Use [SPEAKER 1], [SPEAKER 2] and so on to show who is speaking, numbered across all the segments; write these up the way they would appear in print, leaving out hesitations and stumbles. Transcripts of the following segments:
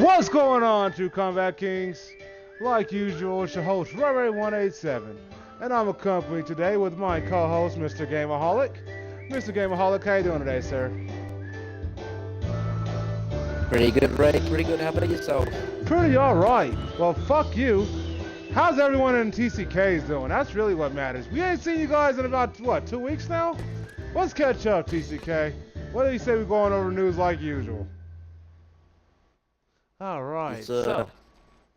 [SPEAKER 1] What's going on, True Combat Kings? Like usual, it's your host, Ray187, and I'm accompanied today with my co-host, Mr. Gameaholic. Mr. Gameaholic, how you doing today, sir?
[SPEAKER 2] Pretty good, Ray. Pretty good. How about yourself?
[SPEAKER 1] Pretty alright. Well, fuck you. How's everyone in TCKs doing? That's really what matters. We ain't seen you guys in about, what, 2 weeks now? Let's catch up, TCK. What do you say we going over news like usual? Alright,
[SPEAKER 2] It's
[SPEAKER 1] so...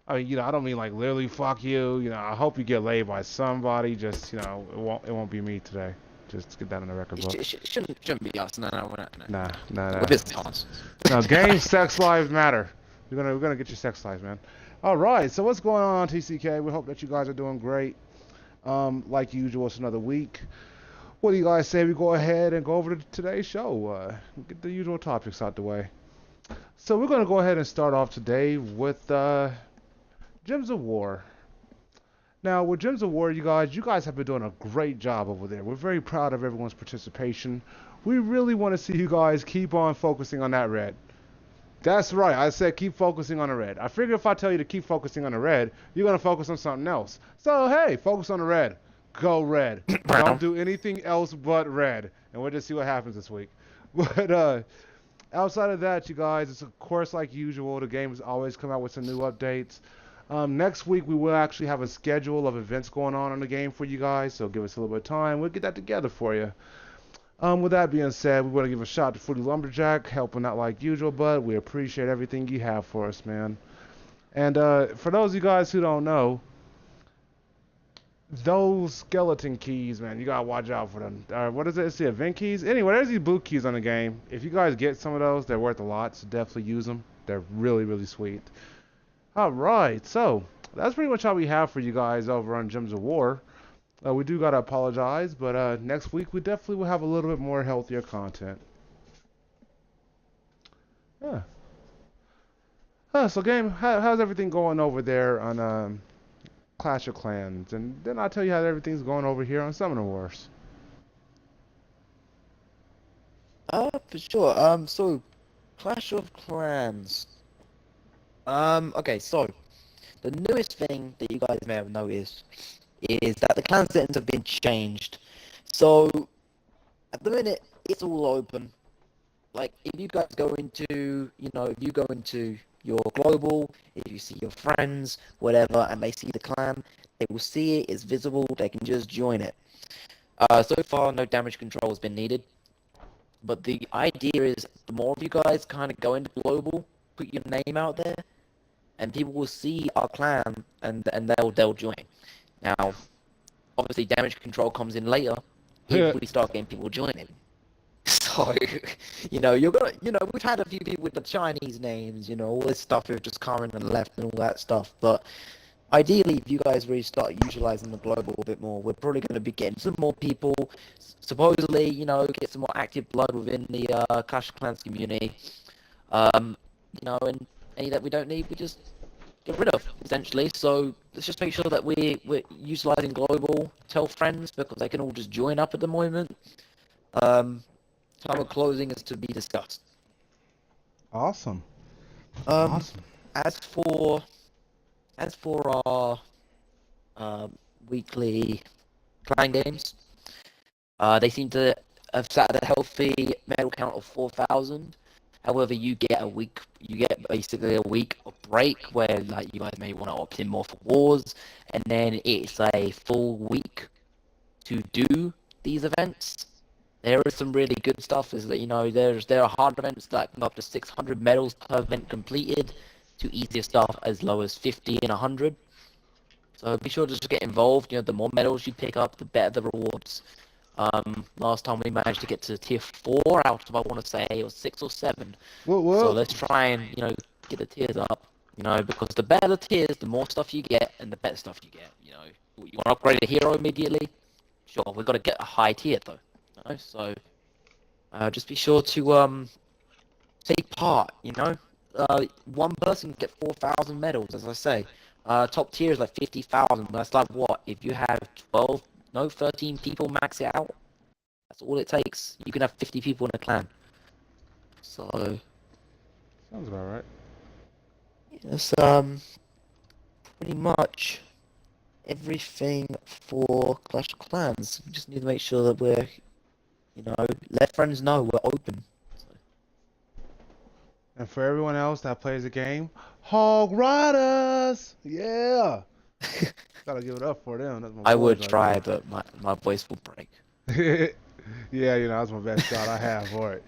[SPEAKER 1] I mean, I don't mean like literally fuck you. I hope you get laid by somebody. Just, it won't be me today. Just get that in the record
[SPEAKER 2] it
[SPEAKER 1] books.
[SPEAKER 2] shouldn't be us. No, we're not. No.
[SPEAKER 1] Nah, nah,
[SPEAKER 2] We're
[SPEAKER 1] nah.
[SPEAKER 2] business partners.
[SPEAKER 1] No, game, sex lives matter. We're gonna get your sex lives, man. All right. So what's going on TCK? We hope that you guys are doing great. Like usual, it's another week. What do you guys say we go ahead and go over to today's show? Get the usual topics out the way. So we're gonna go ahead and start off today with Gems of War. Now, with Gems of War, you guys have been doing a great job over there. We're very proud of everyone's participation. We really want to see you guys keep on focusing on that red. That's right, I said keep focusing on the red. I figure if I tell you to keep focusing on the red, you're going to focus on something else. So, hey, focus on the red. Go red. Don't do anything else but red. And we'll just see what happens this week. But, outside of that, you guys, it's of course like usual. The game has always come out with some new updates. Next week we will actually have a schedule of events going on in the game for you guys, so give us a little bit of time. We'll get that together for you. With that being said, we want to give a shout out to Fruity Lumberjack, helping out like usual, bud. We appreciate everything you have for us, man. And for those of you guys who don't know, those skeleton keys, man, you gotta watch out for them. What is it? It's the event keys. Anyway, there's these blue keys on the game. If you guys get some of those, they're worth a lot, so definitely use them. They're really, really sweet. Alright, so that's pretty much all we have for you guys over on Gems of War. We do gotta apologize, but next week we definitely will have a little bit more healthier content. Yeah. So game, how's everything going over there on Clash of Clans? And then I'll tell you how everything's going over here on Summoner Wars.
[SPEAKER 2] For sure. So Clash of Clans. Okay. So the newest thing that you guys may have noticed is that the clan settings have been changed. So at the minute, it's all open. Like if you guys go into, if you go into your global, if you see your friends, whatever, and they see the clan, they will see it. It's visible. They can just join it. So far, no damage control has been needed. But the idea is the more of you guys kind of go into global, put your name out there, and people will see our clan and they'll join. Now, obviously, damage control comes in later if we start getting people joining. So, you're gonna, we've had a few people with the Chinese names, all this stuff who've just come in and left and all that stuff. But ideally, if you guys really start utilizing the global a bit more, we're probably going to be getting some more people. Supposedly, get some more active blood within the Clash of Clans community. And any that we don't need, we just get rid of, essentially. So let's just make sure that we're utilizing global, tell friends, because they can all just join up at the moment. Time of closing is to be discussed.
[SPEAKER 1] Awesome.
[SPEAKER 2] Awesome. As for our weekly clan games, they seem to have sat at a healthy medal count of 4,000. However, you get basically a week of break where like you guys may want to opt in more for wars, and then it's a full week to do these events. There is some really good stuff. Is that there are hard events that can up to 600 medals per event completed, to easier stuff as low as 50 and 100. So be sure to just get involved. The more medals you pick up, the better the rewards. Last time we managed to get to tier 4 out of, I want to say it was 6 or 7.
[SPEAKER 1] Whoa.
[SPEAKER 2] So let's try and get the tiers up. Because the better the tiers, the more stuff you get, and the better stuff you get. You want to upgrade a hero immediately? Sure, we've got to get a high tier though. So just be sure to take part. One person can get 4,000 medals, as I say. Top tier is like 50,000. That's like what? If you have 13 people max it out. That's all it takes. You can have 50 people in a clan. So
[SPEAKER 1] Sounds about right.
[SPEAKER 2] That's pretty much everything for Clash of Clans. We just need to make sure that we're, let friends know we're open.
[SPEAKER 1] And for everyone else that plays the game, Hog Riders! Yeah! Gotta give it up for them. That's my
[SPEAKER 2] I
[SPEAKER 1] boys
[SPEAKER 2] would
[SPEAKER 1] right
[SPEAKER 2] try, but my voice will break.
[SPEAKER 1] there. Yeah, that's my best shot I have for it.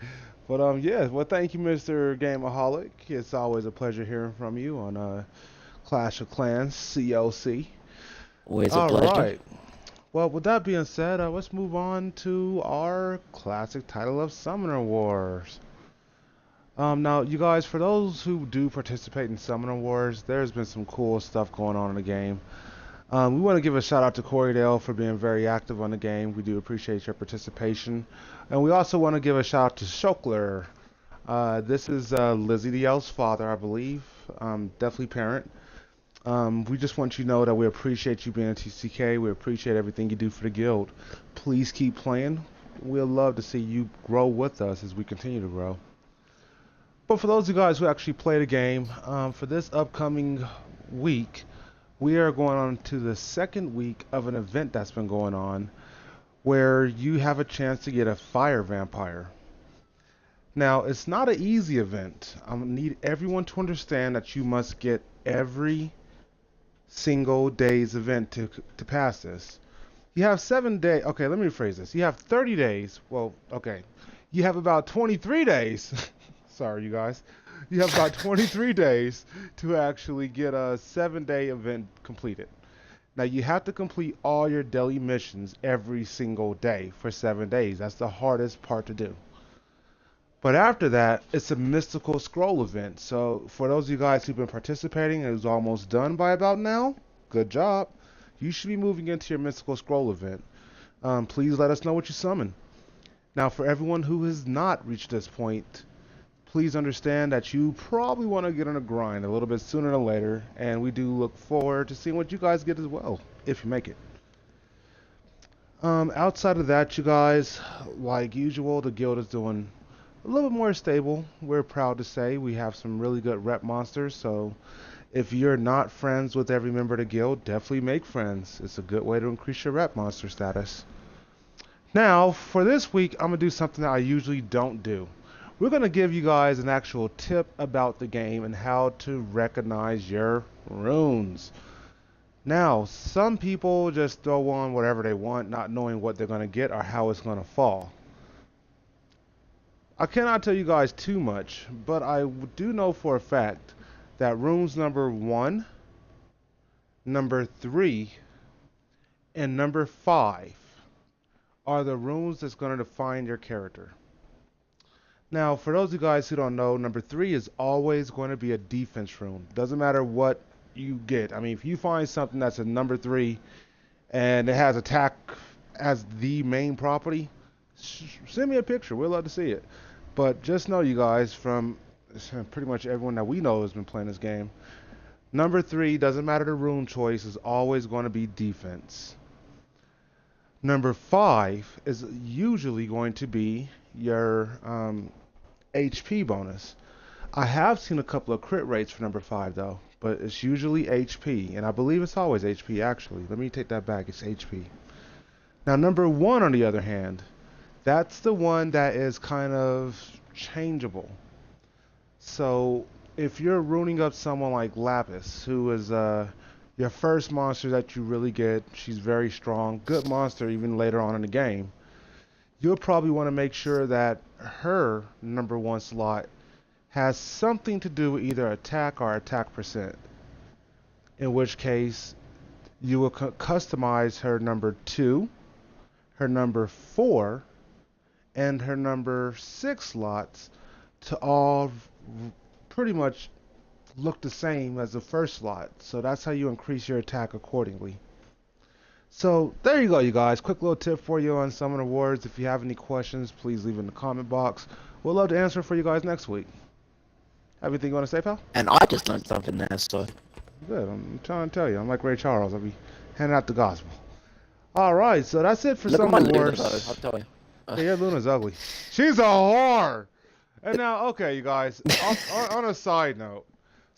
[SPEAKER 1] But yeah, well, thank you, Mr. Gameaholic. It's always a pleasure hearing from you on Clash of Clans COC.
[SPEAKER 2] Always a
[SPEAKER 1] All
[SPEAKER 2] pleasure.
[SPEAKER 1] right. Well, with that being said, let's move on to our classic title of Summoner Wars. Now, you guys, for those who do participate in Summoner Wars, there's been some cool stuff going on in the game. We want to give a shout out to Corey Dale for being very active on the game. We do appreciate your participation. And we also want to give a shout out to Shokler. This is Lizzie the Elf's father, I believe. Definitely parent. We just want you to know that we appreciate you being a TCK. We appreciate everything you do for the guild. Please keep playing. We'd love to see you grow with us as we continue to grow. But for those of you guys who actually play the game, for this upcoming week, we are going on to the second week of an event that's been going on where you have a chance to get a fire vampire. Now, it's not an easy event. I need everyone to understand that you must get every single day's event to pass this. You have 7 days. Okay, let me rephrase this. You have 30 days. Well, okay. You have about 23 days. Sorry, you guys. You have about 23 days to actually get a 7-day event completed. Now, you have to complete all your daily missions every single day for 7 days. That's the hardest part to do. But after that, it's a mystical scroll event. So for those of you guys who've been participating and who's almost done by about now, good job. You should be moving into your mystical scroll event. Please let us know what you summon. Now for everyone who has not reached this point, please understand that you probably want to get on a grind a little bit sooner than later, and we do look forward to seeing what you guys get as well, if you make it. Outside of that, you guys, like usual, the guild is doing a little bit more stable. We're proud to say we have some really good rep monsters, so if you're not friends with every member of the guild, definitely make friends. It's a good way to increase your rep monster status. Now, for this week, I'm going to do something that I usually don't do. We're going to give you guys an actual tip about the game and how to recognize your runes. Now, some people just throw on whatever they want, not knowing what they're going to get or how it's going to fall. I cannot tell you guys too much, but I do know for a fact that runes number 1, number 3, and number 5 are the runes that's going to define your character. Now, for those of you guys who don't know, number 3 is always going to be a defense rune. Doesn't matter what you get. I mean, if you find something that's a number 3 and it has attack as the main property, send me a picture. We'd love to see it. But just know, you guys, from pretty much everyone that we know has been playing this game, number 3, doesn't matter the rune choice, is always going to be defense. Number 5 is usually going to be your HP bonus. I have seen a couple of crit rates for number 5 though, but it's usually HP, and I believe it's always HP actually. Let me take that back, it's HP. Now number 1, on the other hand, that's the one that is kind of changeable. So if you're runing up someone like Lapis, who is your first monster that you really get, she's very strong, good monster even later on in the game, you'll probably want to make sure that her number 1 slot has something to do with either attack or attack percent. In which case, you will customize her number 2, her number 4, and her number 6 slots to all pretty much look the same as the first slot. So that's how you increase your attack accordingly. So there you go, you guys. Quick little tip for you on Summoner Wars. If you have any questions, please leave in the comment box. We'll love to answer for you guys next week. Have anything you want to say, pal?
[SPEAKER 2] And I just learned something there, so.
[SPEAKER 1] Good. I'm trying to tell you. I'm like Ray Charles. I'll be handing out the gospel. All right. So that's it for
[SPEAKER 2] Look at my
[SPEAKER 1] Summoner
[SPEAKER 2] Luna,
[SPEAKER 1] Wars.
[SPEAKER 2] though, I'll tell you.
[SPEAKER 1] Yeah, your Luna's ugly. She's a whore. And now, okay, you guys. On a side note,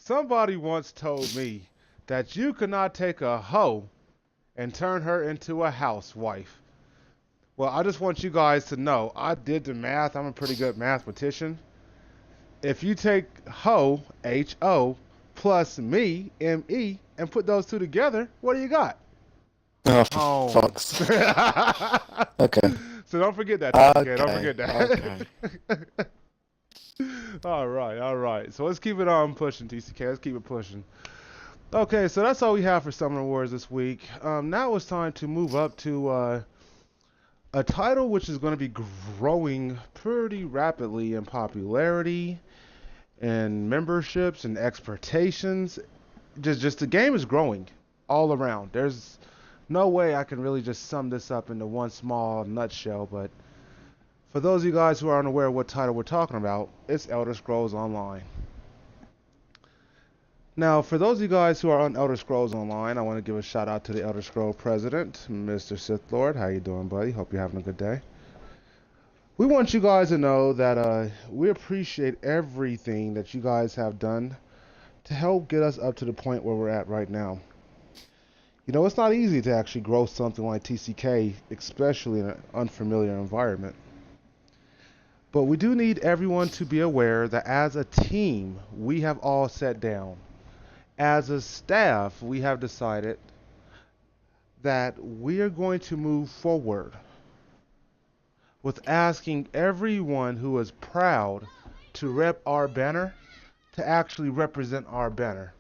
[SPEAKER 1] Somebody once told me that you could not take a hoe and turn her into a housewife. Well, I just want you guys to know I did the math. I'm a pretty good mathematician. If you take hoe, H-O, plus me, M-E, and put those two together, what do you got?
[SPEAKER 2] Oh, for
[SPEAKER 1] Home.
[SPEAKER 2] fuck's
[SPEAKER 1] So
[SPEAKER 2] sake. Okay.
[SPEAKER 1] don't forget that, TCK. Don't
[SPEAKER 2] Okay.
[SPEAKER 1] forget that.
[SPEAKER 2] Okay.
[SPEAKER 1] All right, all right. So let's keep it on pushing, TCK. Let's keep it pushing. Okay, so that's all we have for Summer Wars this week. Now it's time to move up to a title which is going to be growing pretty rapidly in popularity and memberships and expectations. Just the game is growing all around. There's no way I can really just sum this up into one small nutshell, but for those of you guys who are unaware of what title we're talking about, it's Elder Scrolls Online. Now, for those of you guys who are on Elder Scrolls Online, I want to give a shout out to the Elder Scroll president, Mr. Sith Lord. How you doing, buddy? Hope you're having a good day. We want you guys to know that we appreciate everything that you guys have done to help get us up to the point where we're at right now. You know, it's not easy to actually grow something like TCK, especially in an unfamiliar environment. But we do need everyone to be aware that as a team, we have all sat down. As a staff, we have decided that we are going to move forward with asking everyone who is proud to rep our banner to actually represent our banner.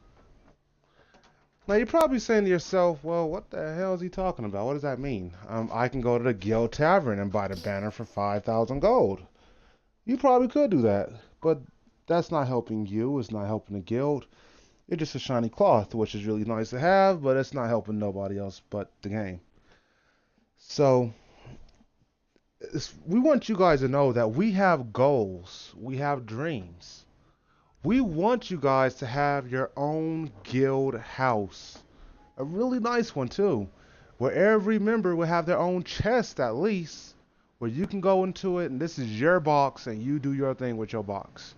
[SPEAKER 1] Now you're probably saying to yourself, well, what the hell is he talking about? What does that mean? I can go to the Guild Tavern and buy the banner for 5,000 gold. You probably could do that, but that's not helping you. It's not helping the guild. It's just a shiny cloth, which is really nice to have, but it's not helping nobody else but the game. So we want you guys to know that we have goals. We have dreams. We want you guys to have your own guild house. A really nice one too, where every member will have their own chest at least, where you can go into it and this is your box and you do your thing with your box.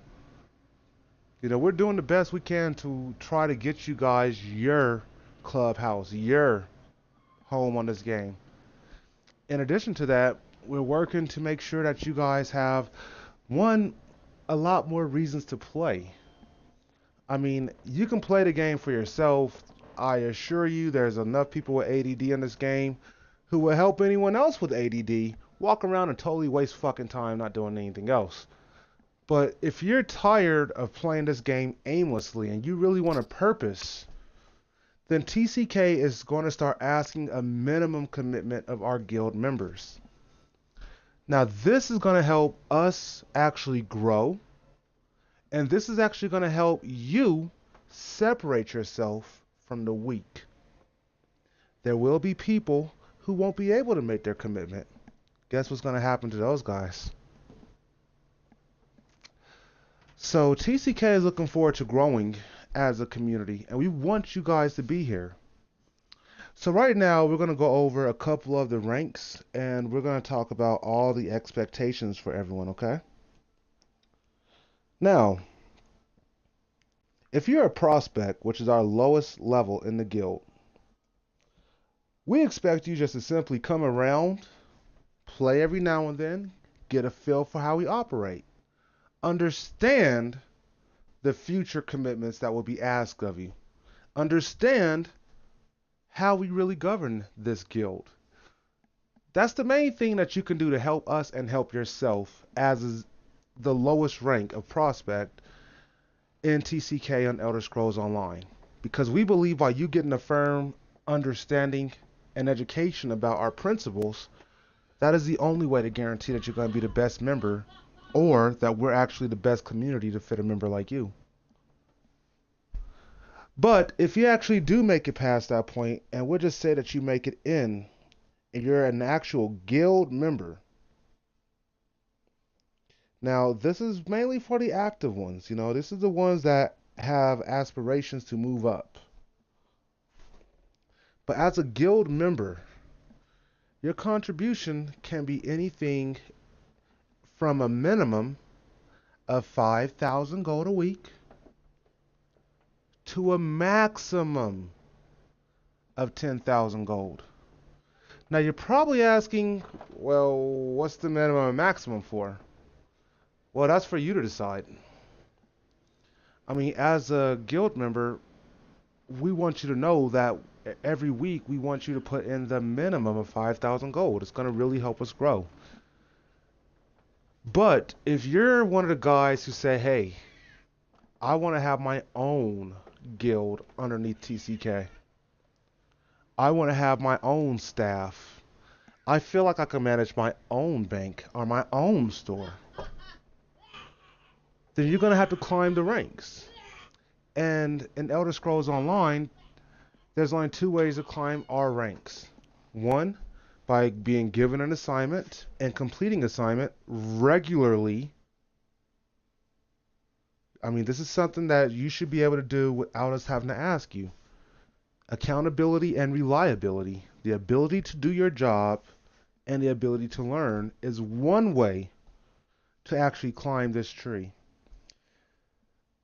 [SPEAKER 1] You know, we're doing the best we can to try to get you guys your clubhouse, your home on this game. In addition to that, we're working to make sure that you guys have one, a lot more reasons to play. I mean, you can play the game for yourself. I assure you there's enough people with ADD in this game who will help anyone else with ADD walk around and totally waste fucking time not doing anything else. But if you're tired of playing this game aimlessly and you really want a purpose, then TCK is going to start asking a minimum commitment of our guild members. Now, this is going to help us actually grow, and this is actually going to help you separate yourself from the weak. There will be people who won't be able to make their commitment. Guess what's going to happen to those guys? So TCK is looking forward to growing as a community, and we want you guys to be here. So right now we're going to go over a couple of the ranks, and we're going to talk about all the expectations for everyone, okay? Now, if you're a prospect, which is our lowest level in the guild, we expect you just to simply come around, play every now and then, get a feel for how we operate, understand the future commitments that will be asked of you, understand how we really govern this guild. That's the main thing that you can do to help us and help yourself as is the lowest rank of prospect in TCK on Elder Scrolls Online. Because we believe by you getting a firm understanding and education about our principles, that is the only way to guarantee that you're going to be the best member or that we're actually the best community to fit a member like you. But if you actually do make it past that point, and we'll just say that you make it in, and you're an actual guild member. Now, this is mainly for the active ones. You know, this is the ones that have aspirations to move up. But as a guild member, your contribution can be anything from a minimum of 5,000 gold a week to a maximum of 10,000 gold. Now you're probably asking, well, what's the minimum and maximum for? Well, that's for you to decide. I mean, as a guild member, we want you to know that every week we want you to put in the minimum of 5,000 gold. It's going to really help us grow. But if you're one of the guys who say, hey, I want to have my own guild underneath TCK, I want to have my own staff, I feel like I can manage my own bank or my own store, then you're going to have to climb the ranks. And in Elder Scrolls Online, there's only two ways to climb our ranks. One, by being given an assignment and completing assignment regularly. I mean, this is something that you should be able to do without us having to ask you. Accountability and reliability, the ability to do your job and the ability to learn, is one way to actually climb this tree.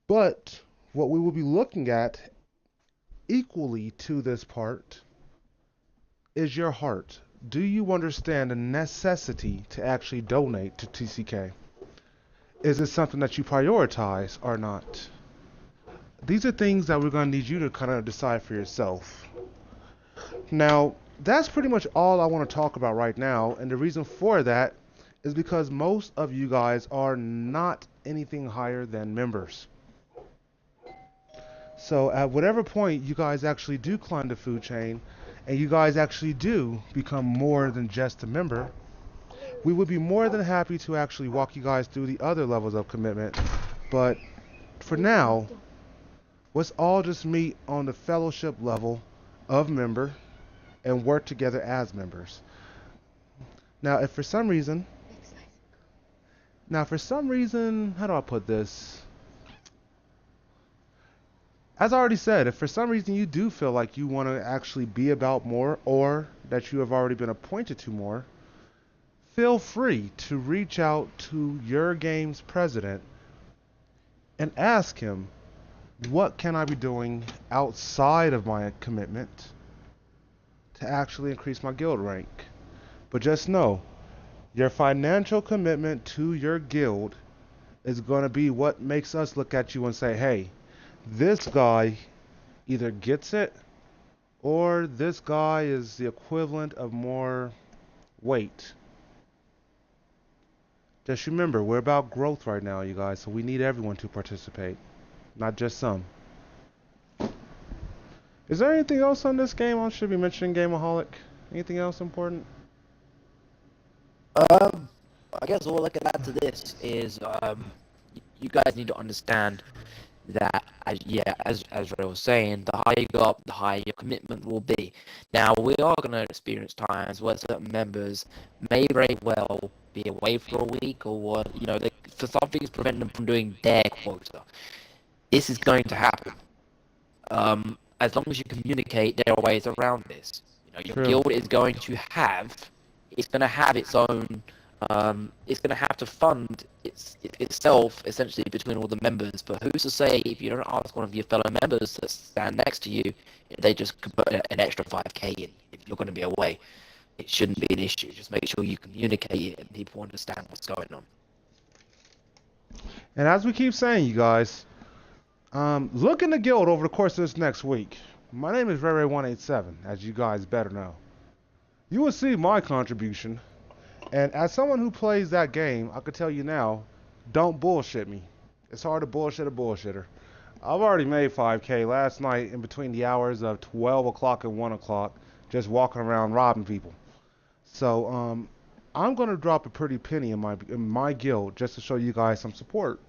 [SPEAKER 1] But what we will be looking at equally to this part is your heart. Do you understand the necessity to actually donate to TCK? Is it something that you prioritize or not? These are things that we're going to need you to kind of decide for yourself. Now, that's pretty much all I want to talk about right now, and the reason for that is because most of you guys are not anything higher than members. So at whatever point you guys actually do climb the food chain, and you guys actually do become more than just a member, we would be more than happy to actually walk you guys through the other levels of commitment. But for now, let's all just meet on the fellowship level of member and work together as members. Now, if for some reason, how do I put this? As I already said, if for some reason you do feel like you want to actually be about more, or that you have already been appointed to more, feel free to reach out to your game's president and ask him, what can I be doing outside of my commitment to actually increase my guild rank? But just know, your financial commitment to your guild is going to be what makes us look at you and say, hey, this guy either gets it, or this guy is the equivalent of more weight. Just remember, we're about growth right now, you guys, so we need everyone to participate, not just some. Is there anything else on this game I should be mentioning, Gameaholic? Anything else important?
[SPEAKER 2] I guess all I can add to this is you guys need to understand that, as Ray was saying, the higher you go up, the higher your commitment will be. Now, we are going to experience times where certain members may very well be away for a week, or what, for something is preventing them from doing their quota. This is going to happen. As long as you communicate, there are ways around this. Your
[SPEAKER 1] True.
[SPEAKER 2] guild is going to have, it's going to have its own. It's going to have to fund itself essentially between all the members. But who's to say if you don't ask one of your fellow members to stand next to you, if they just could put an extra 5k in if you're going to be away? It shouldn't be an issue. Just make sure you communicate it and people understand what's going on.
[SPEAKER 1] And as we keep saying, you guys, look in the guild over the course of this next week. My name is Ray187, as you guys better know. You will see my contribution. And as someone who plays that game, I can tell you now, don't bullshit me. It's hard to bullshit a bullshitter. I've already made 5k last night in between the hours of 12 o'clock and 1 o'clock, just walking around robbing people. So I'm going to drop a pretty penny in my guild just to show you guys some support.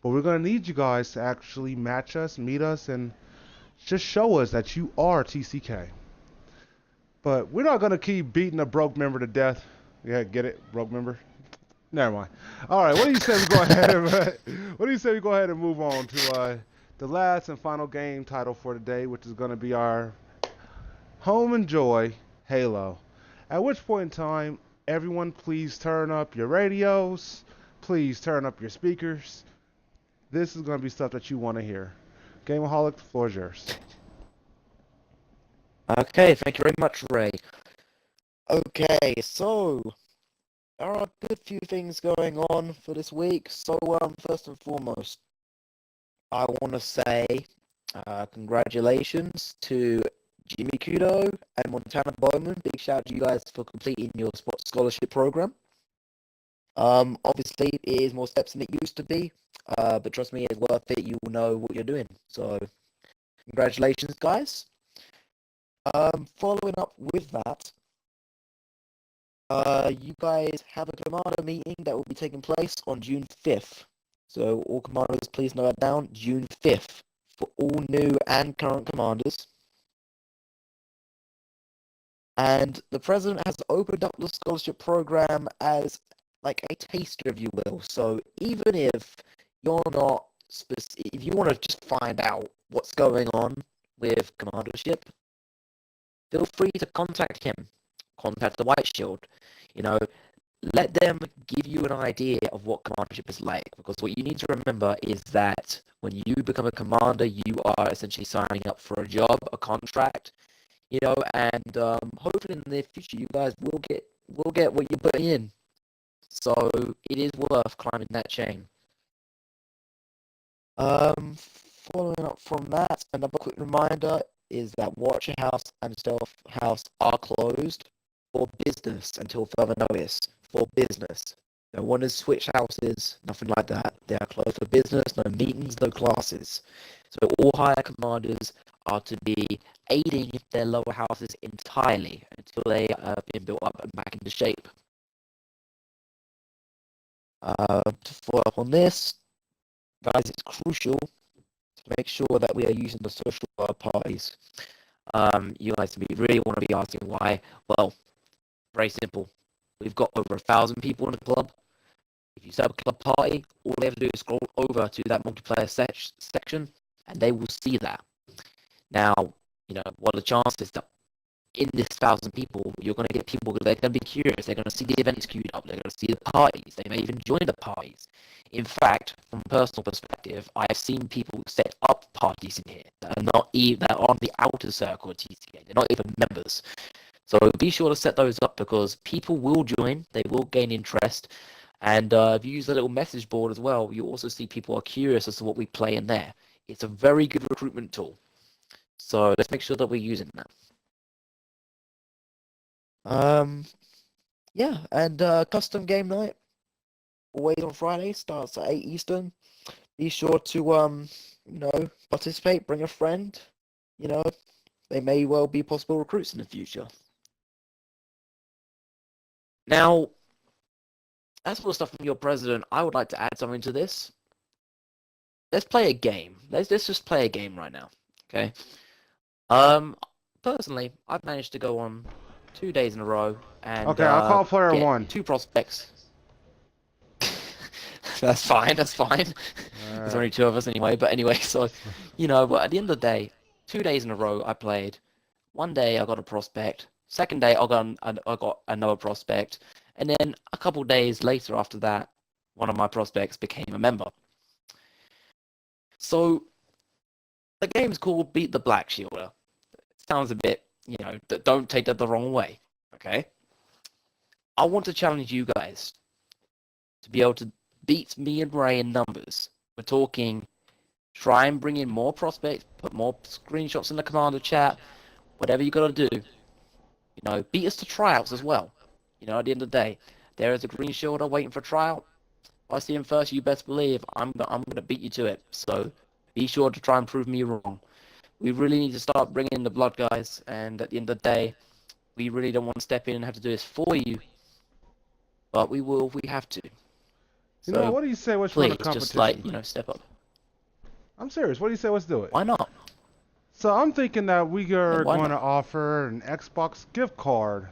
[SPEAKER 1] But we're going to need you guys to actually match us, meet us, and just show us that you are TCK. But we're not going to keep beating a broke member to death. Yeah, get it? Broke member? Never mind. All right, what do you say we go ahead and move on to the last and final game title for today, which is going to be our Home and Joy Halo. At which point in time, everyone please turn up your radios, please turn up your speakers. This is going to be stuff that you want to hear. Gameaholic, the floor is yours.
[SPEAKER 2] Okay, thank you very much, Ray. Okay, so there are a good few things going on for this week. So, first and foremost, I want to say congratulations to Jimmy Kudo and Montana Bowman. Big shout out to you guys for completing your sports scholarship program. Obviously, it is more steps than it used to be, but trust me, it's worth it. You will know what you're doing. So, congratulations, guys. Following up with that, you guys have a commander meeting that will be taking place on June 5th. So, all commanders, please note that down. June 5th for all new and current commanders. And the president has opened up the scholarship program as like a taster, if you will. So even if you're not if you want to just find out what's going on with commandership, feel free to contact him, contact the White Shield. You know, let them give you an idea of what commandership is like. Because what you need to remember is that when you become a commander, you are essentially signing up for a job, a contract, and hopefully in the near future you guys will get what you're putting in. So it is worth climbing that chain. Following up from that, another quick reminder is that Watcher House and Stealth House are closed for business until further notice. For business. No one has switched houses, nothing like that. They are closed for business, no meetings, no classes. So all higher commanders are to be aiding their lower houses entirely until they have been built up and back into shape. To follow up on this, guys, it's crucial to make sure that we are using the social parties. You guys really want to be asking why. Well, very simple. We've got over 1,000 people in the club. If you set up a club party, all they have to do is scroll over to that multiplayer section, and they will see that. Now, what are the chances that in this 1,000 people, you're going to get people that are going to be curious. They're going to see the events queued up. They're going to see the parties. They may even join the parties. In fact, from a personal perspective, I've seen people set up parties in here that are on the outer circle of TCK. They're not even members. So be sure to set those up because people will join. They will gain interest. And if you use the little message board as well, you also see people are curious as to what we play in there. It's a very good recruitment tool. So let's make sure that we're using that. Yeah, and custom game night always on Friday starts at 8 Eastern. Be sure to participate, bring a friend. They may well be possible recruits in the future. Now, as for stuff from your president, I would like to add something to this. Let's play a game. Let's just play a game right now. Okay. Personally, I've managed to go on 2 days in a row and
[SPEAKER 1] Okay, I'll call player
[SPEAKER 2] get
[SPEAKER 1] one.
[SPEAKER 2] 2 prospects. That's fine. That's fine. There's only 2 of us anyway. But anyway, so but at the end of the day, 2 days in a row I played. One day I got a prospect. Second day I got another prospect, and then a couple days later after that, one of my prospects became a member. So the game's called Beat the Black Shielder. It sounds a bit, don't take that the wrong way. Okay. I want to challenge you guys to be able to beat me and Ray in numbers. We're talking try and bring in more prospects, put more screenshots in the commander chat, whatever you got to do. Beat us to tryouts as well. At the end of the day, there is a green shielder waiting for tryout. If I see him first, you best believe I'm gonna beat you to it. So be sure to try and prove me wrong. We really need to start bringing in the blood guys, and at the end of the day, we really don't want to step in and have to do this for you, but we will if we have to. So
[SPEAKER 1] What do you say? Let's run
[SPEAKER 2] please,
[SPEAKER 1] a
[SPEAKER 2] just
[SPEAKER 1] competition.
[SPEAKER 2] step up.
[SPEAKER 1] I'm serious. What do you say? Let's do it.
[SPEAKER 2] Why not?
[SPEAKER 1] So I'm thinking that we
[SPEAKER 2] Yeah,
[SPEAKER 1] are
[SPEAKER 2] why
[SPEAKER 1] going
[SPEAKER 2] not?
[SPEAKER 1] to offer an Xbox gift card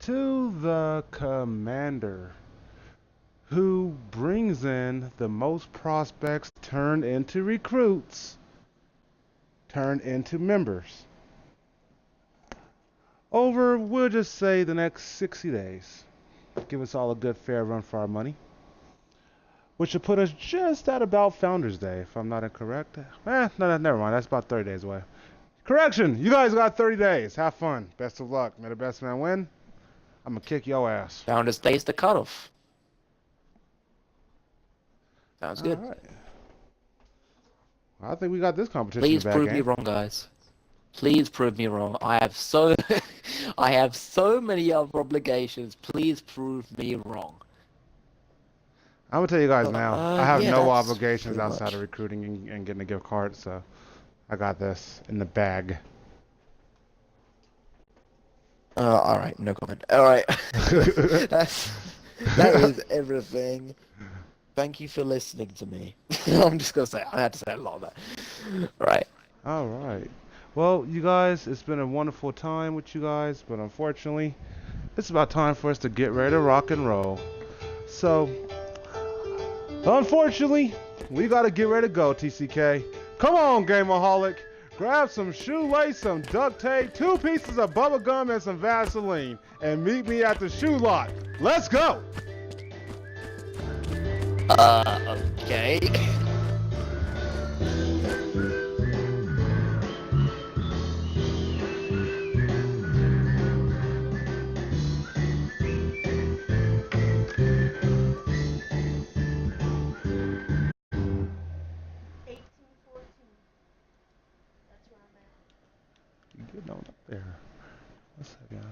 [SPEAKER 1] to the commander who brings in the most prospects turned into recruits, turned into members. Over, we'll just say the next 60 days. Give us all a good fair run for our money. which should put us just at about Founders Day, if I'm not incorrect. No, never mind. That's about 30 days away. Correction! You guys got 30 days. Have fun. Best of luck. May the best man win. I'm gonna kick your ass.
[SPEAKER 2] Founders Day's the cutoff. Sounds
[SPEAKER 1] All
[SPEAKER 2] good.
[SPEAKER 1] right. I think we got this competition in
[SPEAKER 2] Please
[SPEAKER 1] the back
[SPEAKER 2] prove me
[SPEAKER 1] game.
[SPEAKER 2] wrong, guys. Please prove me wrong. I have so I have so many other obligations. Please prove me wrong.
[SPEAKER 1] I'm gonna tell you guys now. I have
[SPEAKER 2] Yeah,
[SPEAKER 1] no
[SPEAKER 2] that's
[SPEAKER 1] obligations
[SPEAKER 2] pretty
[SPEAKER 1] outside
[SPEAKER 2] much.
[SPEAKER 1] of recruiting and getting a gift card, so I got this in the bag.
[SPEAKER 2] All right, no comment. All right, that's that is everything. Thank you for listening to me. I'm just gonna say I had to say a lot of that. Right.
[SPEAKER 1] All right. Well, you guys, it's been a wonderful time with you guys, but unfortunately, it's about time for us to get ready to rock and roll. So, unfortunately, we gotta get ready to go, TCK. Come on, Gameaholic. Grab some shoelace, some duct tape, 2 pieces of bubble gum, and some Vaseline, and meet me at the shoe lot. Let's go!
[SPEAKER 2] Okay.
[SPEAKER 1] You getting on up there? What's that, Bounty?